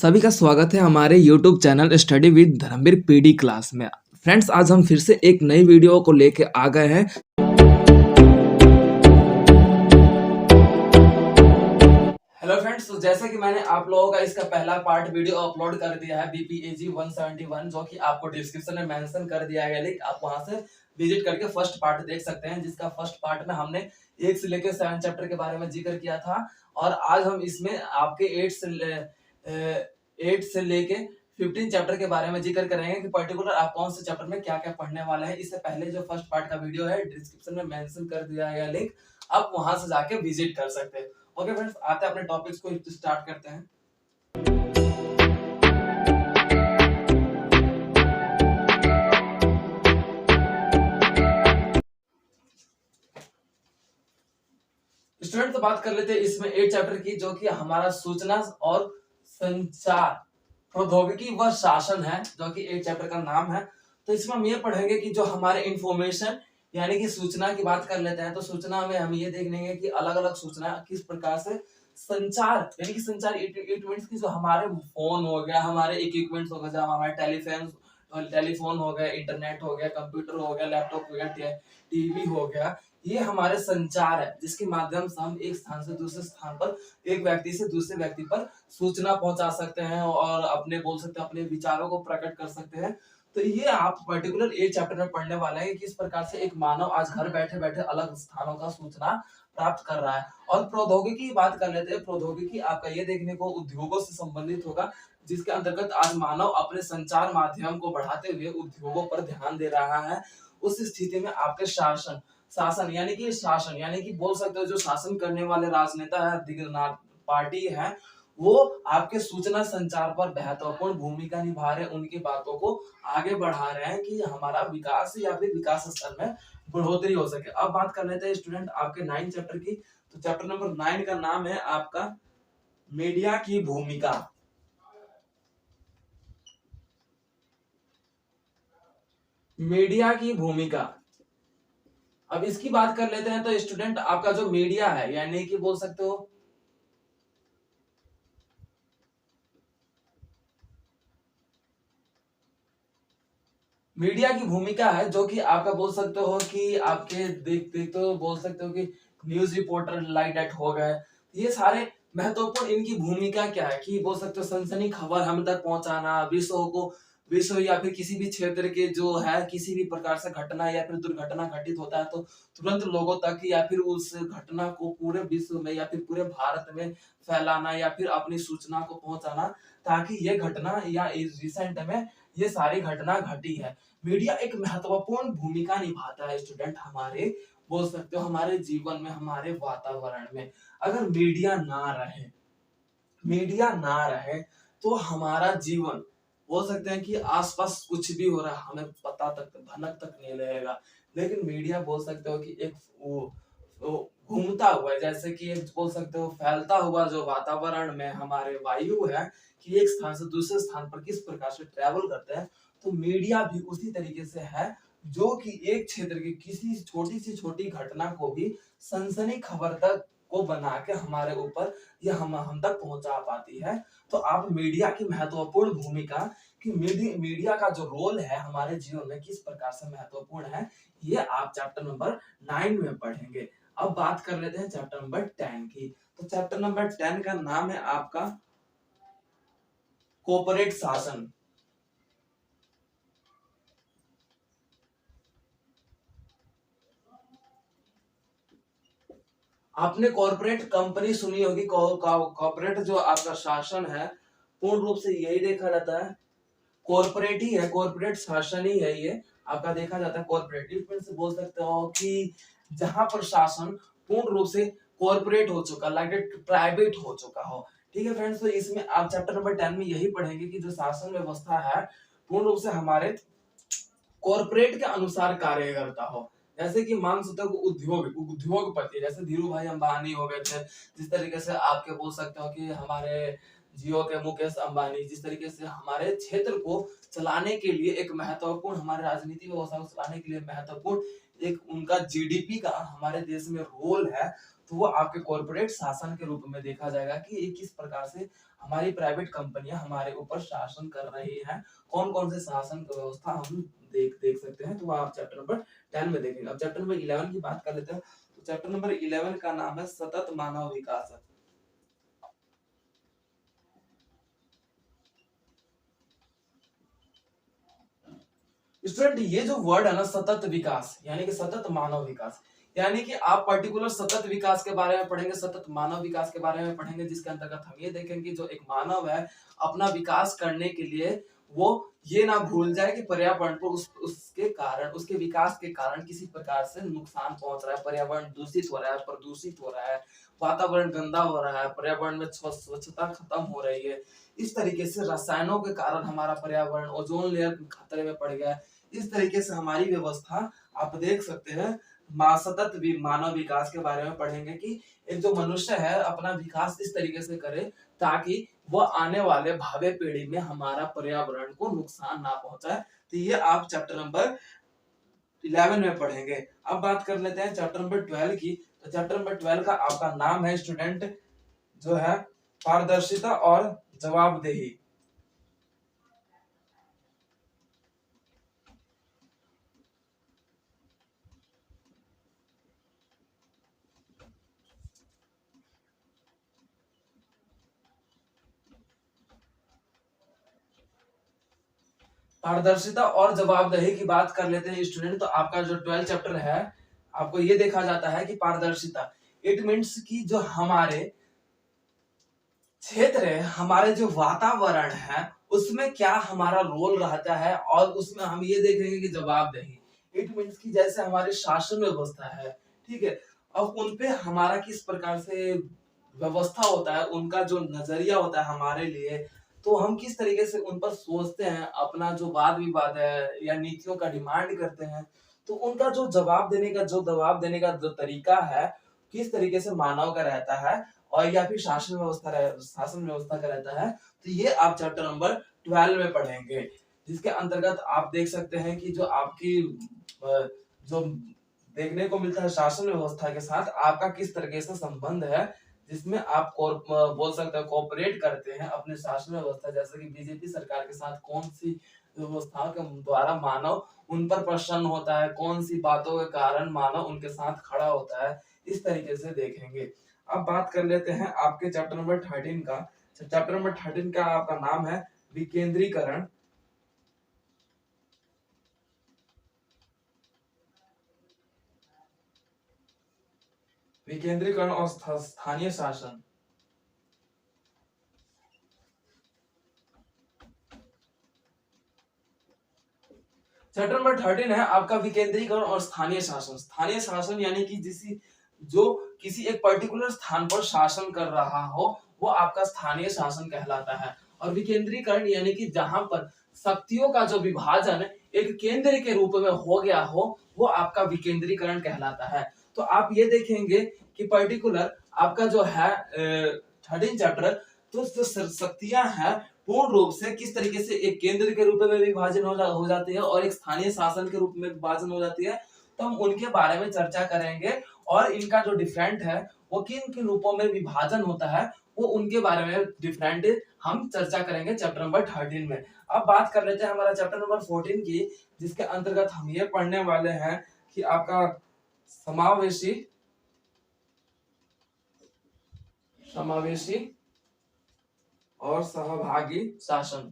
सभी का स्वागत है हमारे YouTube channel study with Dharmveer PD class में। फ्रेंड्स, आज हम फिर से एक नई वीडियो को लेके आ गए हैं। हेलो फ्रेंड्स, तो जैसे कि मैंने आप लोगों का इसका पहला पार्ट वीडियो अपलोड कर दिया है BPAG 171, जो कि आपको डिस्क्रिप्शन में मेंशन कर दिया गया लिंक, आप वहां से विजिट करके फर्स्ट पार्ट देख सकते हैं, जिसका फर्स्ट पार्ट में हमने 1 से लेकर 7 चैप्टर के बारे में जिक्र किया था। और आज हम इसमें आपके 8 से लेके 15 चैप्टर के बारे में जिक्र करेंगे कि पर्टिकुलर आप कौन से चैप्टर में क्या क्या पढ़ने वाले हैं। इससे पहले जो फर्स्ट पार्ट का वीडियो है डिस्क्रिप्शन में मेंशन कर दिया गया लिंक, आप वहां से जाके विजिट कर सकते हैं। ओके फ्रेंड्स, आते हैं अपने टॉपिक्स को स्टार्ट करते हैं। स्टूडेंट, तो बात कर लेते हैं इसमें 8 चैप्टर की, जो कि हमारा सूचना और संचार प्रौद्योगिकी व शासन है, जो कि 8 चैप्टर का नाम है। तो इसमें हम ये पढ़ेंगे कि जो हमारे इंफॉर्मेशन यानी कि सूचना की बात कर लेते हैं, तो सूचना में हम ये देखेंगे कि अलग अलग सूचना किस प्रकार से संचार यानी कि संचार इक्विपमेंट्स की, जो हमारे फोन हो गया, हमारे इक्विपमेंट्स हो गया, हमारे टेलीफोन हो गया, इंटरनेट हो गया, कंप्यूटर हो गया, लैपटॉप हो गया, टीवी हो गया, ये हमारे संचार है, जिसके माध्यम से हम एक स्थान से दूसरे स्थान पर, एक व्यक्ति से दूसरे व्यक्ति पर सूचना पहुंचा सकते हैं और अपने बोल सकते हैं, अपने विचारों को प्रकट कर सकते हैं। तो ये आप पर्टिकुलर एक चैप्टर में पढ़ने वाले हैं कि किस प्रकार से एक मानव आज घर बैठे बैठे अलग स्थानों का सूचना प्राप्त कर रहा है। और प्रौद्योगिकी की बात कर लेते हैं। प्रौद्योगिकी आपका ये देखने को उद्योगों से संबंधित होगा, जिसके अंतर्गत आज मानव अपने संचार माध्यम को बढ़ाते हुए उद्योगों पर ध्यान दे रहा है। उस स्थिति में आपके शासन शासन यानी कि बोल सकते हो जो शासन करने वाले राजनेता है, पार्टी है, वो आपके सूचना संचार पर महत्वपूर्ण भूमिका निभा रहे हैं। उनकी बातों को आगे बढ़ा रहे हैं कि हमारा विकास या फिर विकास स्तर में बढ़ोतरी हो सके। अब बात कर लेते हैं स्टूडेंट आपके 9 चैप्टर की। तो चैप्टर नंबर 9 का नाम है आपका मीडिया की भूमिका। मीडिया की भूमिका, अब इसकी बात कर लेते हैं। तो स्टूडेंट आपका जो मीडिया है यानी कि बोल सकते हो मीडिया की भूमिका है, जो कि आपका बोल सकते हो कि आपके देख तो बोल सकते हो कि न्यूज रिपोर्टर लाइक दैट हो गए, ये सारे महत्वपूर्ण इनकी भूमिका क्या है कि बोल सकते हो सनसनी खबर हम तक पहुंचाना, विश्व या फिर किसी भी क्षेत्र के जो है किसी भी प्रकार से घटना या फिर दुर्घटना घटित होता है तो तुरंत लोगों तक या फिर उस घटना को पूरे विश्व में या फिर पूरे भारत में फैलाना या फिर अपनी सूचना को पहुंचाना, ताकि ये घटना या रिसेंट में ये सारी घटना घटी है। मीडिया एक महत्वपूर्ण भूमिका निभाता है स्टूडेंट, हमारे बोल सकते हो हमारे जीवन में, हमारे वातावरण में। अगर मीडिया ना रहे तो हमारा जीवन बोल सकते हैं कि आसपास कुछ भी हो रहा है हमें पता तक भनक तक नहीं लगेगा। लेकिन मीडिया बोल सकते हो कि एक वो घूमता हुआ है, जैसे कि एक बोल सकते हो फैलता हुआ जो वातावरण में हमारे वायु है कि एक स्थान से दूसरे स्थान पर किस प्रकार से ट्रेवल करते हैं, तो मीडिया भी उसी तरीके से है, जो कि एक क्षेत्र की किसी छोटी से छोटी घटना को भी सनसनी खबर तक को बना के हमारे ऊपर या हम तक पहुंचा पाती है। तो आप मीडिया की महत्वपूर्ण भूमिका कि मीडिया का जो रोल है हमारे जीवन में किस प्रकार से महत्वपूर्ण है, ये आप चैप्टर नंबर 9 में पढ़ेंगे। अब बात कर लेते हैं चैप्टर नंबर 10 की। तो चैप्टर नंबर 10 का नाम है आपका कॉर्पोरेट शासन। आपने कॉर्पोरेट कंपनी सुनी होगी। कॉर्पोरेट जो आपका शासन है पूर्ण रूप से यही देखा जाता है, कॉर्पोरेट ही है, कॉर्पोरेट शासन ही है ये आपका देखा जाता है। कॉर्पोरेटिव से बोल सकते हो कि जहां पर शासन पूर्ण रूप से कॉर्पोरेट हो चुका, लाइक प्राइवेट हो चुका हो। ठीक है फ्रेंड्स, तो इसमें आप चैप्टर नंबर 10 में यही पढ़ेंगे कि जो शासन व्यवस्था है पूर्ण रूप से हमारे कॉर्पोरेट के अनुसार कार्य करता हो। जैसे कि मान सकते हो उद्योगपति जैसे धीरू भाई अंबानी हो गए थे, जिस तरीके से आपके बोल सकते हो कि हमारे जियो के मुकेश अंबानी, जिस तरीके से हमारे क्षेत्र को चलाने के लिए एक महत्वपूर्ण, हमारे राजनीति व्यवस्था को चलाने के लिए महत्वपूर्ण एक उनका जीडीपी का हमारे देश में रोल है, तो वो आपके कॉर्पोरेट शासन के रूप में देखा जाएगा कि ये किस प्रकार से हमारी प्राइवेट कंपनियां हमारे ऊपर शासन कर रही हैं। कौन कौन से शासन की व्यवस्था हम देख सकते हैं, तो वो आप चैप्टर नंबर 10 में देखेंगे। अब चैप्टर नंबर 11 की बात कर लेते हैं। तो चैप्टर नंबर 11 का नाम है सतत मानव विकास। स्टूडेंट ये जो वर्ड है ना सतत विकास, यानी कि सतत मानव विकास, यानी कि आप पर्टिकुलर सतत विकास के बारे में पढ़ेंगे, सतत मानव विकास के बारे में पढ़ेंगे, जिसके अंतर्गत हम ये देखेंगे जो एक मानव है अपना विकास करने के लिए वो ये ना भूल जाए कि पर्यावरण को उसके कारण, उसके विकास के कारण किसी प्रकार से नुकसान पहुंच रहा है, पर्यावरण दूषित हो रहा है, प्रदूषित हो रहा है, वातावरण गंदा हो रहा है, पर्यावरण में स्वच्छता खत्म हो रही है। इस तरीके से रसायनों के कारण हमारा पर्यावरण ओजोन लेयर खतरे में पड़ गया है। इस तरीके से हमारी व्यवस्था आप देख सकते हैं। सतत भी मानव विकास के बारे में पढ़ेंगे कि एक जो मनुष्य है अपना विकास इस तरीके से करे ताकि वो आने वाले भावी पीढ़ी में हमारा पर्यावरण को नुकसान ना पहुंचाए। तो ये आप चैप्टर नंबर 11 में पढ़ेंगे। अब बात कर लेते हैं चैप्टर नंबर 12 की। तो चैप्टर नंबर 12 का आपका नाम है स्टूडेंट जो है पारदर्शिता और जवाबदेही। पारदर्शिता और जवाबदेही की बात कर लेते हैं स्टूडेंट। तो आपका जो 12 चैप्टर है आपको ये देखा जाता है कि पारदर्शिता इट मीन्स की जो हमारे क्षेत्र है, हमारे जो वातावरण है उसमें क्या हमारा रोल रहता है, और उसमें हम ये देखेंगे कि जवाबदेही इट मीन्स की जैसे हमारी शासन व्यवस्था है, ठीक है, अब उनपे हमारा किस प्रकार से व्यवस्था होता है, उनका जो नजरिया होता है हमारे लिए, तो हम किस तरीके से उन पर सोचते हैं, अपना जो वाद विवाद है या नीतियों का डिमांड करते हैं, तो उनका जो जवाब देने का जो तरीका है किस तरीके से मानव का रहता है, और या फिर शासन व्यवस्था का रहता है। तो ये आप चैप्टर नंबर 12 में पढ़ेंगे, जिसके अंतर्गत आप देख सकते हैं कि जो आपकी जो देखने को मिलता है शासन व्यवस्था के साथ आपका किस तरीके से संबंध है, जिसमें आप बोल सकते हैं कोऑपरेट करते हैं अपने शासन व्यवस्था, जैसे कि बीजेपी सरकार के साथ कौन सी व्यवस्थाओं के द्वारा मानव उन पर प्रसन्न होता है, कौन सी बातों के कारण मानव उनके साथ खड़ा होता है, इस तरीके से देखेंगे। अब बात कर लेते हैं आपके चैप्टर नंबर 13 का। चैप्टर नंबर 13 का आपका नाम है विकेंद्रीकरण। विकेंद्रीकरण और स्थानीय शासन। चैप्टर नंबर 13 है आपका विकेंद्रीकरण और स्थानीय शासन। स्थानीय शासन यानी कि जो किसी एक पर्टिकुलर स्थान पर शासन कर रहा हो वो आपका स्थानीय शासन कहलाता है। और विकेंद्रीकरण यानी कि जहां पर शक्तियों का जो विभाजन एक केंद्र के रूप में हो गया हो वो आपका विकेंद्रीकरण कहलाता है। तो आप ये देखेंगे कि पर्टिकुलर आपका जो है 13 चैप्टर, तो जो शक्तियां हैं पूर्ण रूप से किस तरीके से एक केंद्र के रूप में विभाजन हो जाती है और एक स्थानीय शासन के रूप में विभाजन हो जाती है, तो हम उनके बारे में चर्चा करेंगे। और इनका जो डिफरेंट है वो किन किन रूपों में विभाजन होता है वो उनके बारे में डिफरेंट हम चर्चा करेंगे चैप्टर नंबर 13 में। अब बात कर लेते हैं हमारा चैप्टर नंबर 14 की, जिसके अंतर्गत हम ये पढ़ने वाले हैं कि आपका समावेशी समावेशी और सहभागी शासन।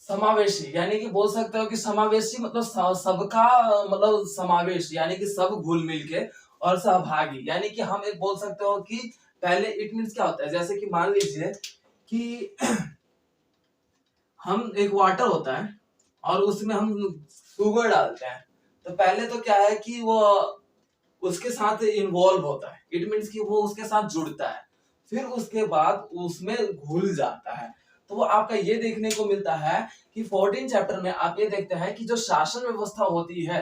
समावेशी यानी कि बोल सकते हो कि समावेशी मतलब सबका मतलब समावेश यानी कि सब घुल मिल के, और सहभागी यानी कि हम एक बोल सकते हो कि पहले इट मीन्स क्या होता है, जैसे कि मान लीजिए कि हम एक वाटर होता है और उसमें हम शुगर डालते हैं, तो पहले तो क्या है कि वो उसके साथ इन्वॉल्व होता है, इट मीन्स कि वो उसके साथ जुड़ता है, फिर उसके बाद उसमें घुल जाता है। तो वो आपका ये देखने को मिलता है कि 14 चैप्टर में आप ये देखते हैं कि जो शासन व्यवस्था होती है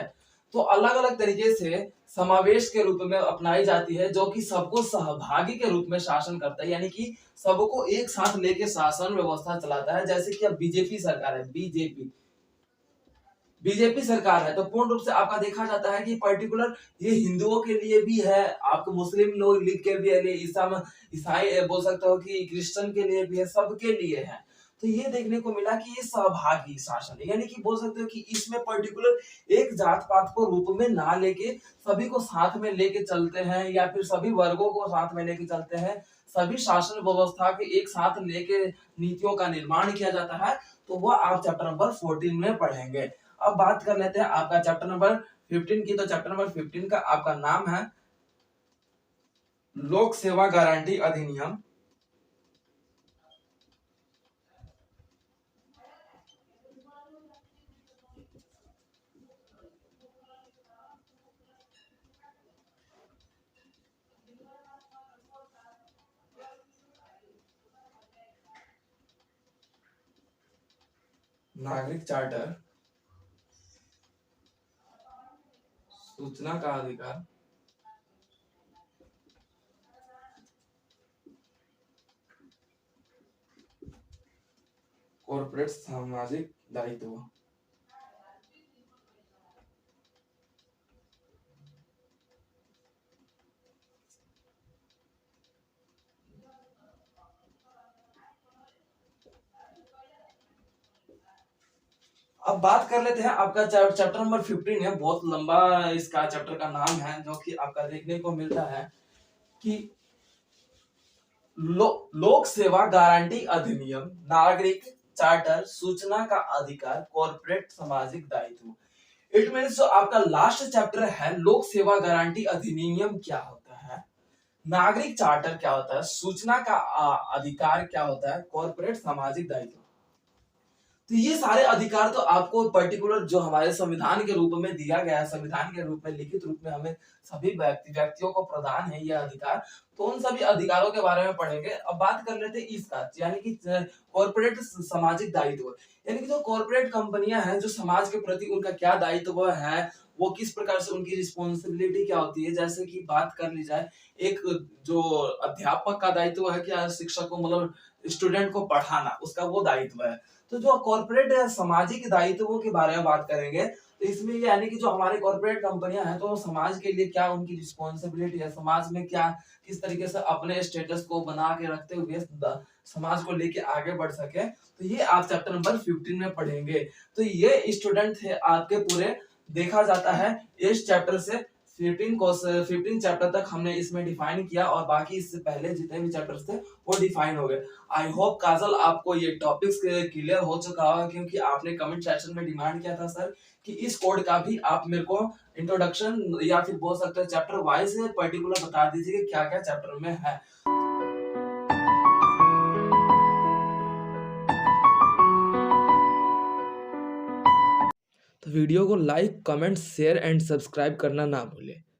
तो अलग अलग तरीके से समावेश के रूप में अपनाई जाती है, जो कि सबको सहभागी के रूप में शासन करता है, यानी कि सबको एक साथ लेके शासन व्यवस्था चलाता है। जैसे कि अब बीजेपी सरकार है, बीजेपी बीजेपी सरकार है, तो पूर्ण रूप से आपका देखा जाता है कि पर्टिकुलर ये हिंदुओं के लिए भी है, आपको मुस्लिम लोग लीग के भी है, ईसाई बोल सकते हो कि क्रिश्चियन के लिए भी है, सबके लिए है। तो ये देखने को मिला कि ये सहभागी शासन है, यानी कि बोल सकते हो कि इसमें पर्टिकुलर एक जात पात को रूप में ना लेके सभी को साथ में लेके चलते हैं, या फिर सभी वर्गों को साथ में लेके चलते हैं, सभी शासन व्यवस्था के एक साथ लेके नीतियों का निर्माण किया जाता है। तो वह आप चैप्टर नंबर 14 में पढ़ेंगे। अब बात कर लेते हैं आपका चैप्टर नंबर 15 की। तो चैप्टर नंबर 15 का आपका नाम है लोक सेवा गारंटी अधिनियम। नागरिक चार्टर, सूचना का अधिकार, कॉर्पोरेट सामाजिक दायित्व। अब बात कर लेते हैं आपका चैप्टर नंबर 15 है, बहुत लंबा इसका चैप्टर का नाम है, जो कि आपका देखने को मिलता है कि लोक सेवा गारंटी अधिनियम, नागरिक चार्टर, सूचना का अधिकार, कॉर्पोरेट सामाजिक दायित्व। इट मीन्स जो आपका लास्ट चैप्टर है, लोक सेवा गारंटी अधिनियम क्या होता है, नागरिक चार्टर क्या होता है, सूचना का अधिकार क्या होता है, कॉर्पोरेट सामाजिक दायित्व। तो ये सारे अधिकार तो आपको पर्टिकुलर जो हमारे संविधान के रूप में दिया गया है, संविधान के रूप में लिखित रूप में हमें सभी व्यक्तियों को प्रदान है ये अधिकार। तो उन सभी अधिकारों के बारे में पढ़ेंगे। अब बात कर लेते हैं इसका, यानी कि कॉर्पोरेट सामाजिक दायित्व, यानी कि जो कॉर्पोरेट कंपनियां हैं, जो समाज के प्रति उनका क्या दायित्व है, वो किस प्रकार से उनकी रिस्पॉन्सिबिलिटी क्या होती है। जैसे कि बात कर ली जाए, एक जो अध्यापक का दायित्व है कि शिक्षक को मतलब स्टूडेंट को पढ़ाना, उसका वो दायित्व है। तो जो कॉर्पोरेट सामाजिक दायित्वों के बारे में बात करेंगे, तो इसमें यानी कि जो हमारे कॉर्पोरेट कंपनियां हैं, तो समाज के लिए क्या उनकी रिस्पॉन्सिबिलिटी है, समाज में क्या किस तरीके से अपने स्टेटस को बना के रखते हुए समाज को लेके आगे बढ़ सके, तो ये आप चैप्टर नंबर 15 में पढ़ेंगे। तो ये स्टूडेंट थे आपके पूरे, देखा जाता है इस चैप्टर से 15 चैप्टर तक हमने इसमें डिफाइन किया, और बाकी इससे पहले जितने भी चैप्टर्स थे वो डिफाइन हो गए। आई होप काजल आपको ये टॉपिक्स क्लियर हो चुका होगा, क्योंकि आपने कमेंट सेक्शन में डिमांड किया था सर कि इस कोड का भी आप मेरे को इंट्रोडक्शन या फिर बोल सकते हो चैप्टर वाइज पर्टिकुलर बता दीजिए कि क्या क्या चैप्टर में है। तो वीडियो को like, comment, share and subscribe करना ना भूलें।